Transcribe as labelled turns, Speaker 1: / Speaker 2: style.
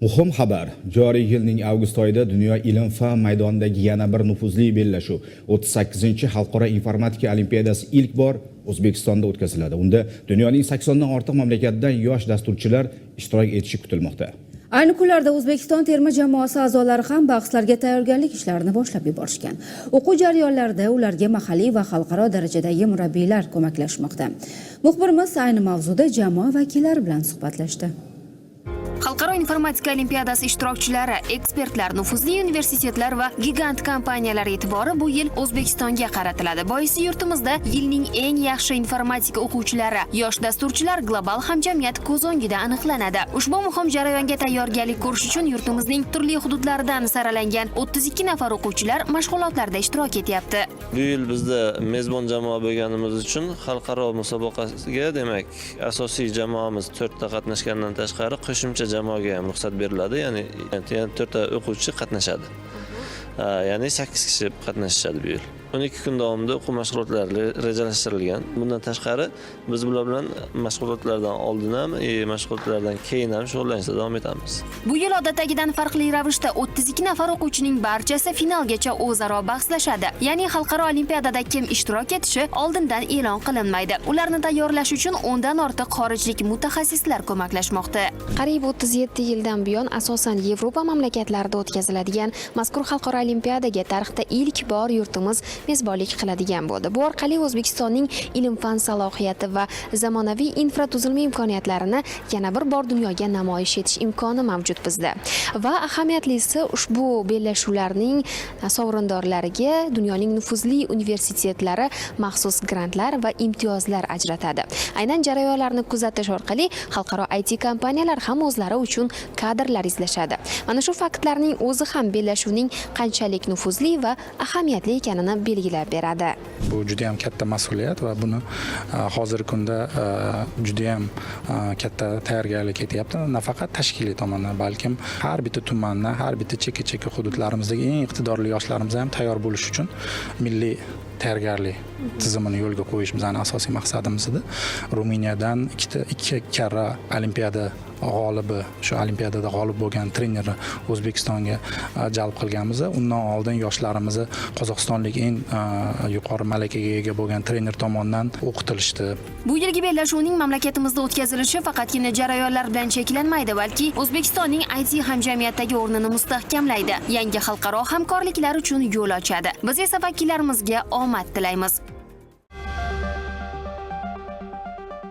Speaker 1: Muhim xabar. Joriy yilning avgust oyida dunyo ilm-fan maydonidagi yana bir nufuzli bellashuv 38-xalqaro informatika olimpiadasi ilk bor O'zbekistonda o'tkaziladi. Unda dunyoning 80 dan ortiq mamlakatdan yosh dasturchilar ishtirok etishi kutilmoqda.
Speaker 2: Ayni kunlarda O'zbekiston terma jamoasi a'zolari ham bahslarga tayyorgarlik ishlarini boshlab yuborishgan. O'quv jarayonlarida ularga mahalliy va xalqaro darajadagi murabbiylar ko'maklashmoqda. Muxbirimiz ayni mavzuda jamoa vakillari bilan suhbatlashdi. Xalqaro informatika olimpiadasi ishtirokchilari, ekspertlar, nufuzli universitetlar va gigant kompaniyalar e'tibori bu yil O'zbekistonga qaratiladi. Boisi yurtimizda yilning eng yaxshi informatika o'quvchilari, yosh dasturchilar global hamjamiyat ko'z o'ngida aniqlanadi. Ushbu muhim jarayonga tayyorgarlik ko'rish uchun yurtimizning turli hududlaridan saralangan 32 nafar o'quvchilar mashg'ulotlarda ishtirok etyapti.
Speaker 3: Bu yil bizda mezbon jamoa bo'lganimiz uchun xalqaro musobaqasiga, demak, asosiy jamoamiz 4 ta qatnashgandan tashqari qo'shimcha jamoaga ham ruxsat beriladi, ya'ni 4 ta o'quvchi qatnashadi. Ya'ni 8 kishi qatnashadi bu yil. 12 kun davomida o'quv mashg'ulotlari rejalashtirilgan. Bundan tashqari biz bular bilan mashg'ulotlardan oldin ham, mashg'ulotlardan keyin ham shug'ullanishda davom etamiz.
Speaker 2: Bu yil odatdagidan farqli ravishda 32 nafar o'quvchining barchasi finalgacha o'zaro bahslashadi. Ya'ni xalqaro olimpiadada kim ishtirok etishi oldindan e'lon qilinmaydi. Ularni tayyorlash uchun 10 dan ortiq xorijlik mutaxassislar ko'maklashmoqda.
Speaker 4: Qariyb 37 yildan buyon asosan Yevropa mamlakatlarida o'tkaziladigan mazkur xalqaro olimpiadaga tarixda ilk bor yurtimiz mezbonlik qiladigan bo'ldi. Bu orqali O'zbekistonning ilm-fan salohiyati va zamonaviy infratuzilma imkoniyatlarini yana bir bor dunyoga namoyish etish imkoni mavjud bizda. Va ahamiyatlisi ushbu bellashuvlarning sovrindorlariga dunyoning nufuzli universitetlari maxsus grantlar va imtiyozlar ajratadi. Aynan jarayonlarni kuzatish orqali xalqaro IT kompaniyalar ham o'zlari uchun kadrlar izlashadi. Mana shu faktlarning o'zi ham bellashuvning qanchalik nufuzli va ahamiyatli ekanini belgilab beradi.
Speaker 5: Bu juda ham katta mas'uliyat va buni hozirgi kunda juda ham katta tayyorgarlik ketyapti. Nafaqat tashkiliy tomondan, balkim har bitta tumanni, har bitta chekka hududlarimizdagi eng iqtidorli yoshlarimiz ham tayyor bo'lish uchun milliy tayyorgarlik tizimini yo'lga qo'yish bizning asosiy maqsadimiz edi. Ruminiyadan ikki karra olimpiada g'olibi, shu olimpiadada g'olib bo'lgan trenerni O'zbekistonga jalb qilganmiz. Undan oldin yoshlarimizni qozog'istonlik eng yuqori malakaga ega bo'lgan trener tomonidan o'qitilishdi.
Speaker 2: Bu yilgi bellashuvning mamlakatimizda o'tkazilishi faqatgina jarayonlar bilan cheklanmaydi, balki O'zbekistonning IT hamjamiyatdagi o'rnini mustahkamlaydi. Yangi xalqaro hamkorliklar uchun yo'l ochadi. Biz esa vakillarimizga omad tilaymiz.